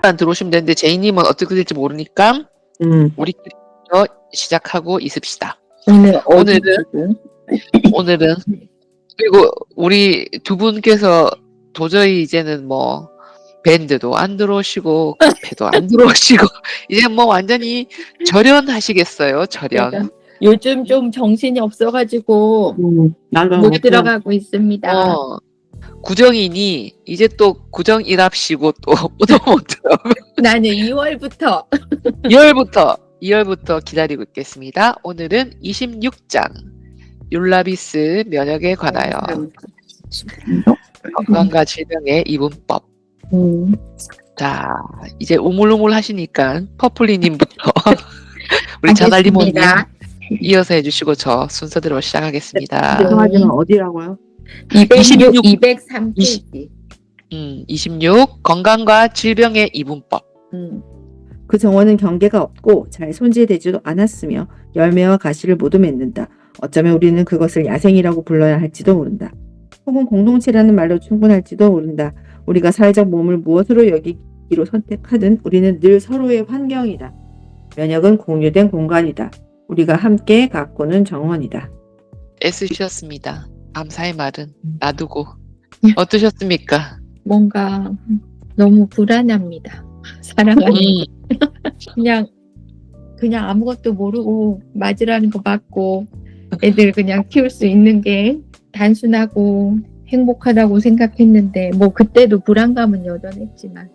안 들어오시면 되는데 제이님은 어떻게 될지 모르니까 우리끼리 먼저 시작하고 있읍시다. 오늘 어디 오늘은 지금? 오늘은 그리고 우리 두 분께서 도저히 이제는 뭐 밴드도 안 들어오시고 카페도 안 들어오시고 이제 뭐 완전히 절연하시겠어요. 제가 절연. 요즘 좀 정신이 없어가지고 나도 못 들어가고 있습니다. 구정이니 이제 또 구정이랍시고 또 못 들어. 나는 2월부터 2월부터 기다리고 있겠습니다. 오늘은 26장 율라비스 면역에 관하여 건강과 질병의 이분법. 자, 이제 우물우물 하시니까 퍼플리님부터 우리 자날리모님 알겠습니다. 이어서 해주시고 저 순서대로 시작하겠습니다. 죄송하지만 어디라고요? 206, 26, 203페이지. 26 건강과 질병의 이분법. 그 정원은 경계가 없고 잘 손질되지도 않았으며 열매와 가시를 모두 맺는다. 어쩌면 우리는 그것을 야생이라고 불러야 할지도 모른다. 혹은 공동체라는 말로 충분할지도 모른다. 우리가 사회적 몸을 무엇으로 여기기로 선택하든 우리는 늘 서로의 환경이다. 면역은 공유된 공간이다. 우리가 함께 가꾸는 정원이다. 애쓰셨습니다. 감사의 말은 놔두고 어떠셨습니까? 뭔가 너무 불안합니다. 사랑하는 그냥 아무것도 모르고 맞으라는 거 맞고 애들 그냥 키울 수 있는 게 단순하고 행복하다고 생각했는데 뭐 그때도 불안감은 여전했지만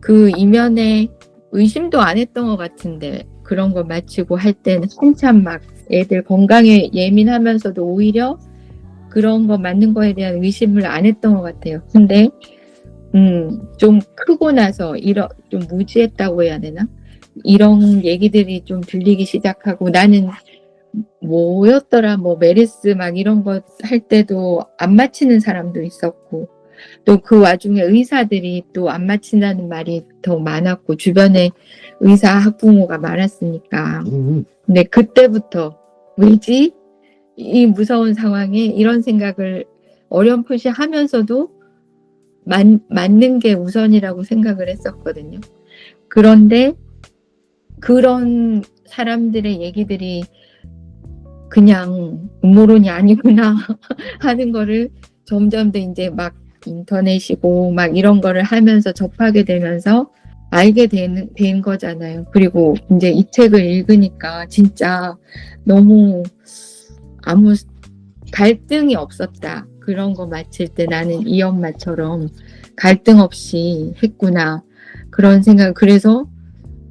그 이면에 의심도 안 했던 것 같은데 그런 거 마치고 할 때는 한참 막 애들 건강에 예민하면서도 오히려 그런 거 맞는 거에 대한 의심을 안 했던 것 같아요. 근데 좀 크고 나서 좀 무지했다고 해야 되나? 이런 얘기들이 좀 들리기 시작하고 나는 뭐였더라 뭐 메르스 막 이런 거 할 때도 안 맞히는 사람도 있었고 또 그 와중에 의사들이 또 안 맞힌다는 말이 더 많았고 주변에 의사 학부모가 많았으니까 근데 그때부터 왜지? 이 무서운 상황에 이런 생각을 어렴풋이 하면서도 맞는 게 우선이라고 생각을 했었거든요. 그런데 그런 사람들의 얘기들이 그냥 음모론이 아니구나 하는 거를 점점 더 이제 막 인터넷이고 막 이런 거를 하면서 접하게 되면서 알게 된 거잖아요. 그리고 이제 이 책을 읽으니까 진짜 너무 아무 갈등이 없었다. 그런 거 마칠 때 나는 이 엄마처럼 갈등 없이 했구나. 그런 생각. 그래서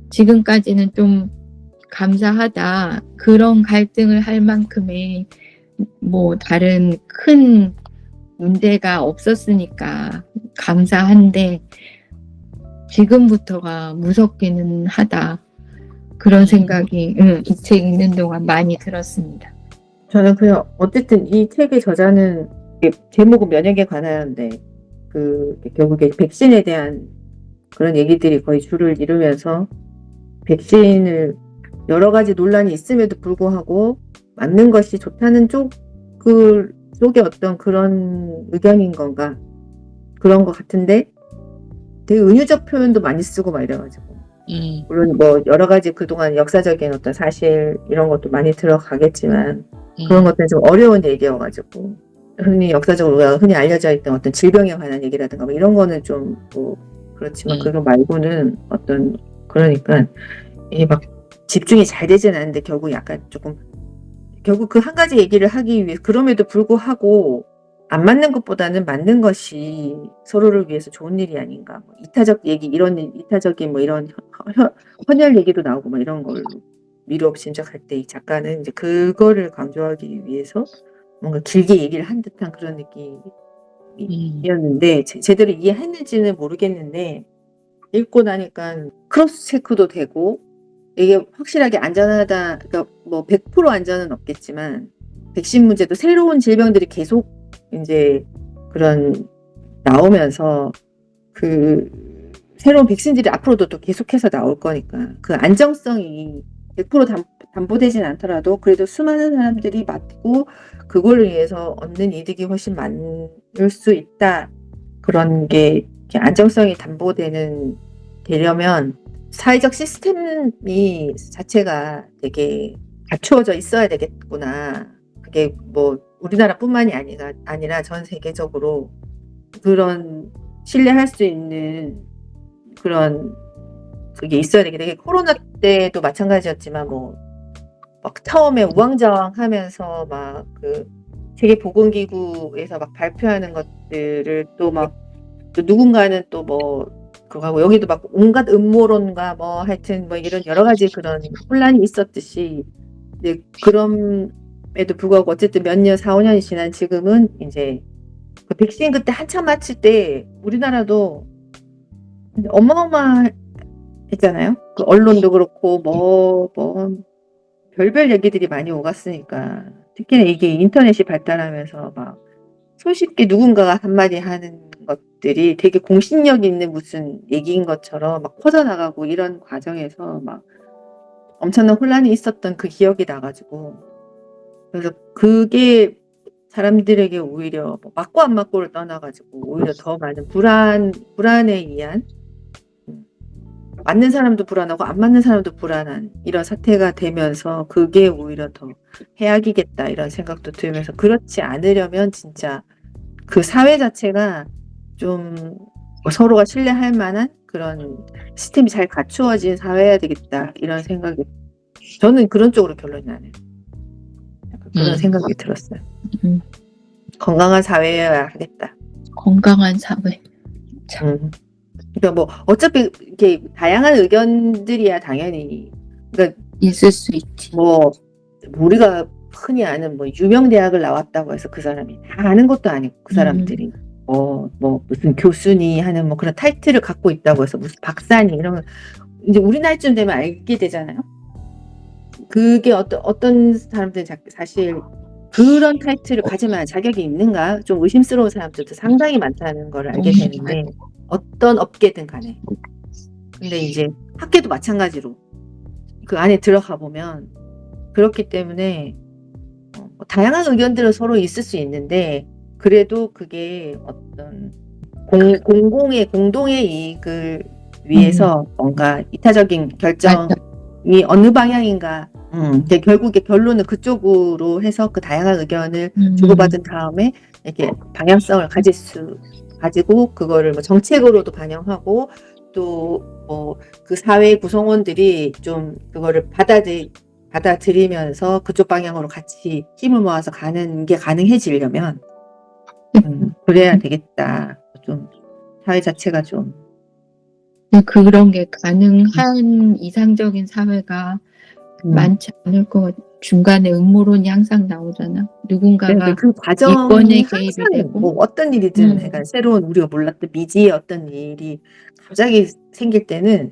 지금까지는 좀 감사하다. 그런 갈등을 할 만큼의 뭐 다른 큰 문제가 없었으니까 감사한데 지금부터가 무섭기는 하다. 그런 생각이 이 책 읽는 동안 많이 들었습니다. 저는 그냥 어쨌든 이 책의 저자는 제목은 면역에 관하여인데 결국에 백신에 대한 그런 얘기들이 거의 주를 이루면서 백신을 여러 가지 논란이 있음에도 불구하고 맞는 것이 좋다는 쪽의 어떤 그런 의견인 건가 그런 것 같은데 되게 은유적 표현도 많이 쓰고 막 이래가지고 물론 뭐 여러 가지 그동안 역사적인 어떤 사실 이런 것도 많이 들어가겠지만 그런 것들은 좀 어려운 얘기여가지고 흔히 역사적으로 우리가 흔히 알려져 있던 어떤 질병에 관한 얘기라든가 뭐 이런 거는 좀 뭐 그렇지만 그거 말고는 어떤 그러니까 이게 막 집중이 잘 되지는 않는데 결국 그 한 가지 얘기를 하기 위해 그럼에도 불구하고 안 맞는 것보다는 맞는 것이 서로를 위해서 좋은 일이 아닌가. 뭐 이타적 얘기 이타적인 뭐 이런 헌혈 얘기도 나오고 뭐 이런 걸 미루 없이 짐작할 때 이 작가는 이제 그거를 강조하기 위해서 뭔가 길게 얘기를 한 듯한 그런 느낌이었는데 제대로 이해했는지는 모르겠는데 읽고 나니까 크로스 체크도 되고 이게 확실하게 안전하다. 그러니까 뭐 100% 안전은 없겠지만 백신 문제도 새로운 질병들이 계속 이제 그런 나오면서 그 새로운 백신들이 앞으로도 또 계속해서 나올 거니까 그 안정성이 100% 담보되진 않더라도 그래도 수많은 사람들이 맞고 그걸 위해서 얻는 이득이 훨씬 많을 수 있다. 그런 게 이렇게 안정성이 되려면 사회적 시스템이 자체가 되게 갖추어져 있어야 되겠구나. 그게 뭐 우리나라뿐만이 아니라 전 세계적으로 그런 신뢰할 수 있는 그런 그게 있어야 되게 코로나 때도 마찬가지였지만 뭐 막 처음에 우왕좌왕하면서 막 그 세계보건기구에서 막 발표하는 것들을 또 막 또 누군가는 또 뭐 그거 하고 여기도 막 온갖 음모론과 뭐 하여튼 뭐 이런 여러 가지 그런 혼란이 있었듯이 근데 그럼에도 불구하고 어쨌든 몇 년, 4, 5년이 지난 지금은 이제 그 백신 그때 한참 맞힐 때 우리나라도 어마어마했잖아요. 그 언론도 그렇고 뭐 별별 얘기들이 많이 오갔으니까 특히나 이게 인터넷이 발달하면서 막 손쉽게 누군가가 한마디 하는 것들이 되게 공신력 있는 무슨 얘기인 것처럼 막 퍼져나가고 이런 과정에서 막 엄청난 혼란이 있었던 그 기억이 나가지고 그래서 그게 사람들에게 오히려 뭐 맞고 안 맞고를 떠나가지고 오히려 더 많은 불안에 의한 맞는 사람도 불안하고 안 맞는 사람도 불안한 이런 사태가 되면서 그게 오히려 더 해악이겠다 이런 생각도 들면서 그렇지 않으려면 진짜 그 사회 자체가 좀 서로가 신뢰할 만한 그런 시스템이 잘 갖추어진 사회여야 되겠다 이런 생각이 저는 그런 쪽으로 결론이 나네요. 약간 그런 생각이 들었어요. 건강한 사회여야 하겠다. 건강한 사회. 그러니까 뭐 어차피 이렇게 다양한 의견들이야 당연히 그러니까 있을 수 있지. 뭐 우리가 흔히 아는 뭐 유명 대학을 나왔다고 해서 그 사람이 다 아는 것도 아니고 그 사람들이 뭐 무슨 교수니 하는 뭐 그런 타이틀을 갖고 있다고 해서 무슨 박사니 이런 거 이제 우리 나이쯤 되면 알게 되잖아요. 그게 어떤 사람들은 사실 그런 타이틀을 가질 만한 자격이 있는가 좀 의심스러운 사람들도 상당히 많다는 걸 알게 되는데 어떤 업계든 간에 근데 이제 학계도 마찬가지로 그 안에 들어가 보면 그렇기 때문에 다양한 의견들은 서로 있을 수 있는데 그래도 그게 어떤 공동의 이익을 위해서 뭔가 이타적인 결정이 어느 방향인가 결국에 결론은 그쪽으로 해서 그 다양한 의견을 주고받은 다음에 이렇게 방향성을 가지고 그거를 뭐 정책으로도 반영하고 또 뭐 그 사회 구성원들이 좀 그거를 받아들이면서 그쪽 방향으로 같이 힘을 모아서 가는 게 가능해지려면 그래야 되겠다. 좀 사회 자체가 좀 그런 게 가능한 이상적인 사회가 많지 않을 것 같아. 중간에 음모론이 항상 나오잖아. 누군가가 그 과정이 이권에 개입이 항상 되고 뭐 어떤 일이든 그러니까 새로운 우리가 몰랐던 미지의 어떤 일이 갑자기 생길 때는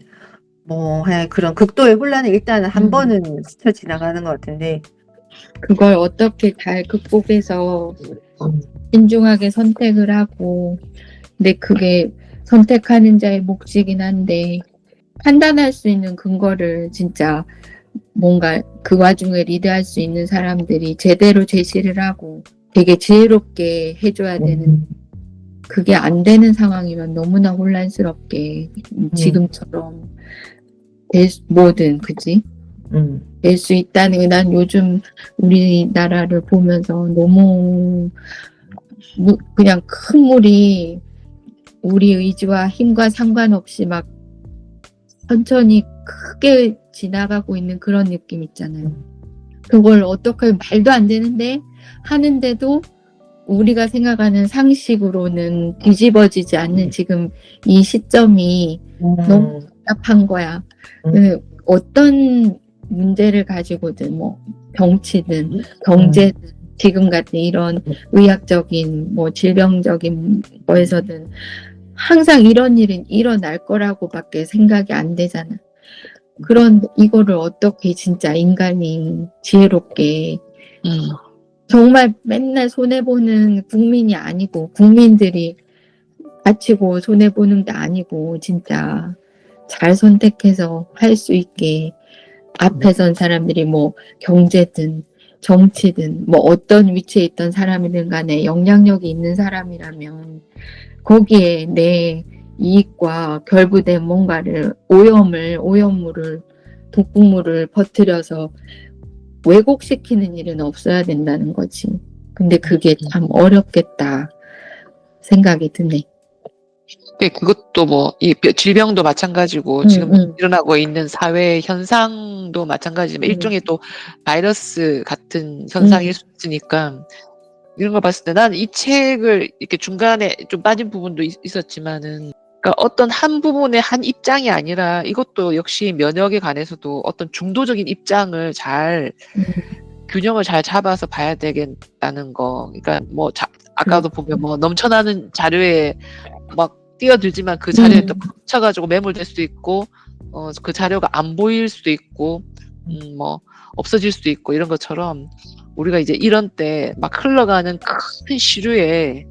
뭐 그런 극도의 혼란을 일단은 한 번은 스쳐 지나가는 것 같은데 그걸 어떻게 잘 극복해서 신중하게 선택을 하고 근데 그게 선택하는 자의 몫이긴 한데 판단할 수 있는 근거를 진짜 뭔가 그 와중에 리드할 수 있는 사람들이 제대로 제시를 하고 되게 지혜롭게 해줘야 되는 그게 안 되는 상황이면 너무나 혼란스럽게 지금처럼 뭐든 그지? 될 수 있다는 게 난 요즘 우리나라를 보면서 너무 그냥 큰 물이 우리 의지와 힘과 상관없이 막 천천히 크게 지나가고 있는 그런 느낌 있잖아요. 그걸 어떻게 말도 안 되는데 하는데도 우리가 생각하는 상식으로는 뒤집어지지 않는 지금 이 시점이 너무 답답한 거야. 어떤 문제를 가지고든 뭐 정치든 경제든 지금 같은 이런 의학적인 뭐 질병적인 거에서든 항상 이런 일은 일어날 거라고밖에 생각이 안 되잖아. 그런 이거를 어떻게 진짜 인간이 지혜롭게 정말 맨날 손해보는 국민이 아니고 국민들이 다치고 손해보는 게 아니고 진짜 잘 선택해서 할 수 있게 앞에 선 사람들이 뭐 경제든 정치든 뭐 어떤 위치에 있던 사람이든 간에 영향력이 있는 사람이라면 거기에 내 이익과 결부된 뭔가를 오염물을 독극물을 퍼뜨려서 왜곡시키는 일은 없어야 된다는 거지. 근데 그게 참 어렵겠다 생각이 드네. 네, 그것도 뭐, 이 질병도 마찬가지고, 지금 일어나고 있는 사회 현상도 마찬가지지만, 일종의 또 바이러스 같은 현상일 수 있으니까, 이런 걸 봤을 때 나는 이 책을 이렇게 중간에 좀 빠진 부분도 있었지만은, 그러니까 어떤 한 부분의 한 입장이 아니라, 이것도 역시 면역에 관해서도 어떤 중도적인 입장을 잘, 균형을 잘 잡아서 봐야 되겠다는 거. 그러니까 뭐, 아까도 보면 뭐, 넘쳐나는 자료에 막 뛰어들지만 그 자료에 또 갇혀가지고 매몰될 수도 있고, 그 자료가 안 보일 수도 있고, 뭐, 없어질 수도 있고, 이런 것처럼, 우리가 이제 이런 때 막 흘러가는 큰 시류에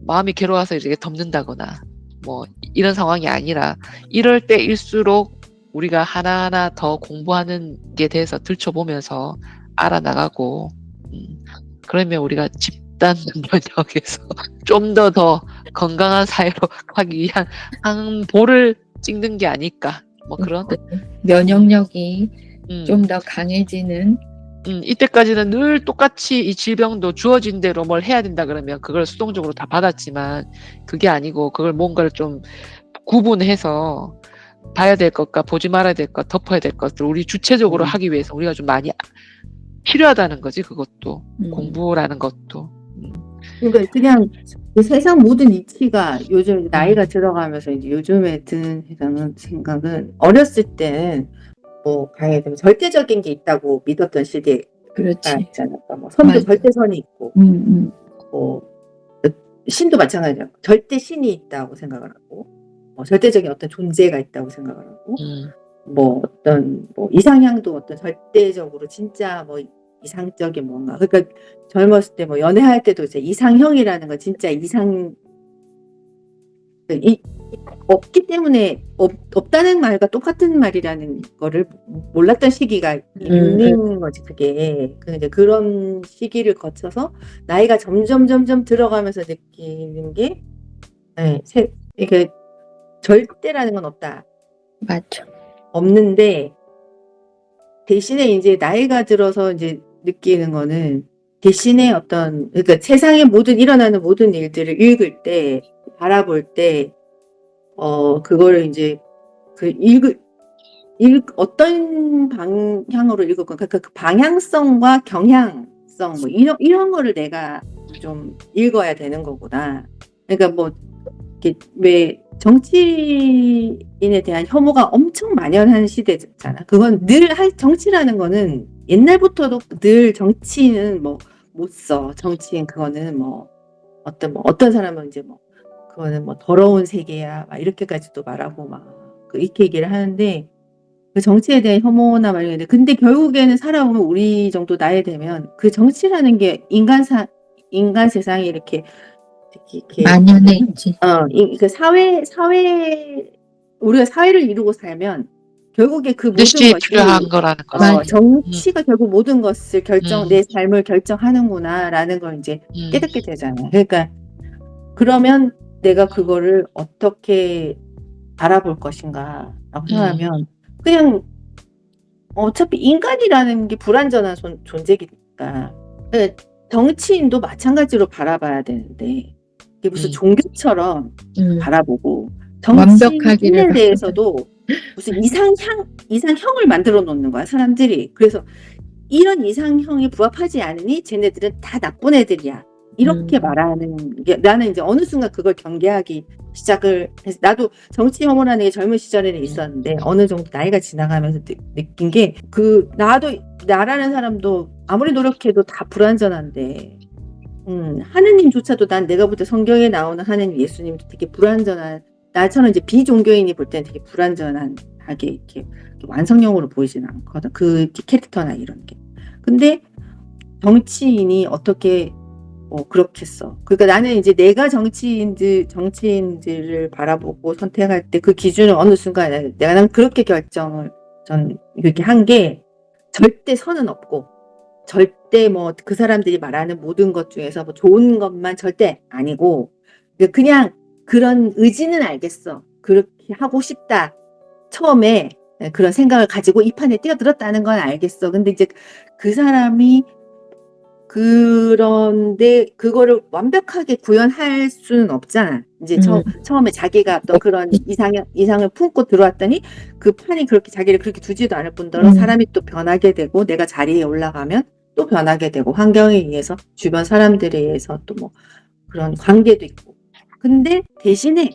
마음이 괴로워서 이렇게 덮는다거나, 뭐, 이런 상황이 아니라, 이럴 때일수록 우리가 하나하나 더 공부하는 게 대해서 들춰보면서 알아나가고, 그러면 우리가 집단 면역에서 좀 더 건강한 사회로 가기 위한 한 볼을 찍는 게 아닐까, 뭐 그런. 면역력이 좀 더 강해지는. 이때까지는 늘 똑같이 이 질병도 주어진 대로 뭘 해야 된다 그러면 그걸 수동적으로 다 받았지만, 그게 아니고 그걸 뭔가를 좀 구분해서 봐야 될 것과 보지 말아야 될 것, 덮어야 될 것을 우리 주체적으로 하기 위해서 우리가 좀 많이 필요하다는 거지. 그것도 공부라는 것도. 그러니까 그냥 그 세상 모든 이치가 요즘 나이가 들어가면서 이제 요즘에 드는 생각은, 어렸을 때는 뭐 가야 되면 절대적인 게 있다고 믿었던 시대가 그렇지. 있잖아. 뭐 선도 맞아. 절대선이 있고, 뭐 신도 마찬가지야. 절대 신이 있다고 생각을 하고, 절대적인 어떤 존재가 있다고 생각을 하고, 뭐 어떤 뭐 이상향도 어떤 절대적으로 진짜 뭐 이상적인 뭔가. 그러니까 젊었을 때 뭐 연애할 때도 이제 이상형이라는 거, 진짜 없기 때문에 없다는 말과 똑같은 말이라는 거를 몰랐던 시기가 있는 거지. 그게 이제 그런 시기를 거쳐서 나이가 점점 들어가면서 느끼는 게, 이게 절대라는 건 없다. 맞죠. 없는데, 대신에 이제 나이가 들어서 이제 느끼는 거는, 대신에 그러니까 세상에 일어나는 모든 일들을 읽을 때, 바라볼 때, 그거를 이제 어떤 방향으로 읽을 건가, 그 방향성과 경향성, 뭐 이런 거를 내가 좀 읽어야 되는 거구나. 그러니까 뭐 왜 정치인에 대한 혐오가 엄청 만연한 시대잖아. 그건 늘 정치라는 거는 옛날부터도 늘 정치인은 뭐 못 써. 정치인 그거는 뭐 어떤 사람은 이제 뭐 그거는 뭐 더러운 세계야, 막 이렇게까지도 말하고 막 이렇게 얘기를 하는데, 그 정치에 대한 혐오나 막 이런데, 근데 결국에는 살아보면 우리 정도 나이 되면 그 정치라는 게 인간 세상에 이렇게 만연해 있지. 그 우리가 사회를 이루고 살면 결국에 그 모든 뜻이 것이 필요한 거라는 거지. 정치가 결국 모든 것을 내 삶을 결정하는구나라는 걸 이제 깨닫게 되잖아요. 그러니까 그러면 내가 그거를 어떻게 알아볼 것인가 라고 생각하면, 그냥 어차피 인간이라는 게 불완전한 존재니까 정치인도 마찬가지로 바라봐야 되는데, 이게 무슨 종교처럼 바라보고, 정치인에 대해서도 무슨 이상형을 만들어 놓는 거야, 사람들이. 그래서 이런 이상형에 부합하지 않으니 쟤네들은 다 나쁜 애들이야, 이렇게 말하는 게, 나는 이제 어느 순간 그걸 경계하기 시작을 해서, 나도 정치 혐오라는 게 젊은 시절에는 있었는데, 어느 정도 나이가 지나가면서 느낀 게, 나라는 사람도 아무리 노력해도 다 불완전한데, 하느님조차도, 난 내가 볼 때 성경에 나오는 하느님, 예수님도 되게 불완전한, 나처럼 이제 비종교인이 볼 때는 되게 불완전하게 이렇게 완성형으로 보이지는 않거든, 그 캐릭터나 이런 게. 근데 정치인이 어떻게 그렇겠어. 그러니까 나는 이제 내가 정치인들을 바라보고 선택할 때 그 기준을 어느 순간 난 그렇게 결정을 전 이렇게 한 게, 절대 선은 없고, 절대 뭐 그 사람들이 말하는 모든 것 중에서 뭐 좋은 것만 절대 아니고, 그냥 그런 의지는 알겠어. 그렇게 하고 싶다. 처음에 그런 생각을 가지고 이 판에 뛰어들었다는 건 알겠어. 근데 이제 그 사람이 그런데 그거를 완벽하게 구현할 수는 없잖아. 이제 처음에 자기가 어떤 그런 이상을 품고 들어왔더니 그 판이 그렇게 자기를 그렇게 두지도 않을 뿐더러 사람이 또 변하게 되고 내가 자리에 올라가면 또 변하게 되고 환경에 의해서 주변 사람들에 의해서 또 뭐 그런 관계도 있고. 근데 대신에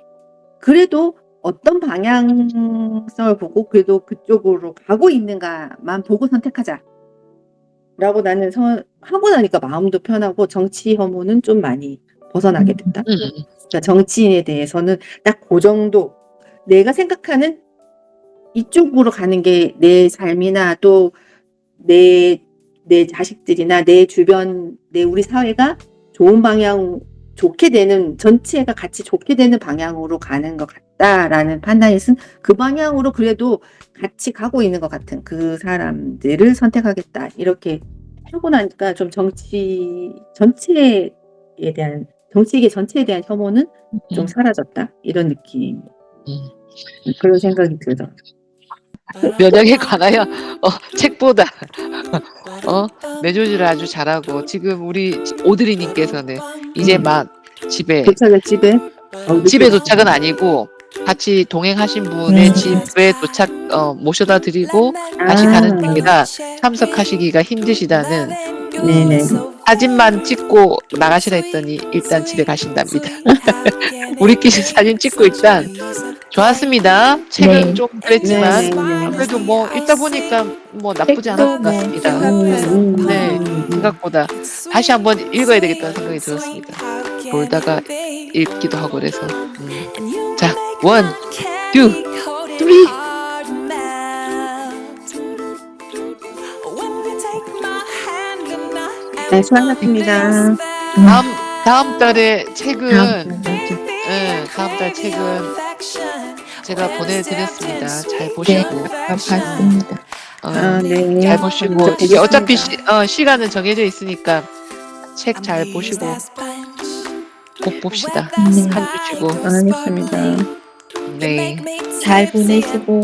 그래도 어떤 방향성을 보고 그래도 그쪽으로 가고 있는가만 보고 선택하자. 라고 나는 하고 나니까 마음도 편하고 정치 혐오는 좀 많이 벗어나게 됐다. 그러니까 정치인에 대해서는 딱 그 정도 내가 생각하는 이쪽으로 가는 게 내 삶이나 또 내 자식들이나 내 주변, 우리 사회가 좋은 방향, 좋게 되는, 전체가 같이 좋게 되는 방향으로 가는 것 같다라는 판단이 쓴 그 방향으로 그래도 같이 가고 있는 것 같은 그 사람들을 선택하겠다. 이렇게 하고 나니까 좀 전체계 전체에 대한 혐오는 좀 사라졌다. 이런 느낌. 그런 생각이 들어. 면역에 관하여 책보다 매조지를 아주 잘하고 지금 우리 오드리님께서는 이제 막 집에 도착은 아니고 같이 동행하신 분의 집에 도착 모셔다 드리고 다시 가는 길이라 참석하시기가 힘드시다는 네네. 사진만 찍고 나가시라 했더니 일단 집에 가신답니다. 우리끼리 사진 찍고 일단 좋았습니다. 책은 네. 좀 그랬지만 네네네. 그래도 뭐 읽다 보니까 뭐 나쁘지 않았던 것 같습니다. 네, 생각보다 다시 한번 읽어야 되겠다는 생각이 들었습니다. 돌다가 읽기도 하고 그래서 자, 1, 2, 3. 네, 수고하셨습니다. 다음 달에 책은 다음 달 책은 제가 보내드렸습니다. 잘 보시고 봤습니다. 네. 잘 보시고 이게 어차피 시간은 정해져 있으니까 책 잘 보시고 꼭 봅시다. 한 주 쉬고. 알겠습니다. 네. 잘 보내시고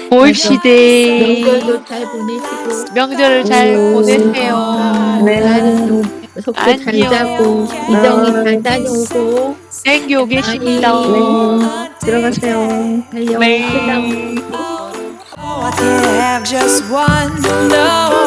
볼시대. 명절도 잘 보내시고 명절을 잘 보내세요. 네. 나는 속도 잘 안녕. 자고 이정이 잘 다녀오고 땡겨 계십니다. 네. 들어가세요. 달려오시다. 네. Oh, I can't have just one. No.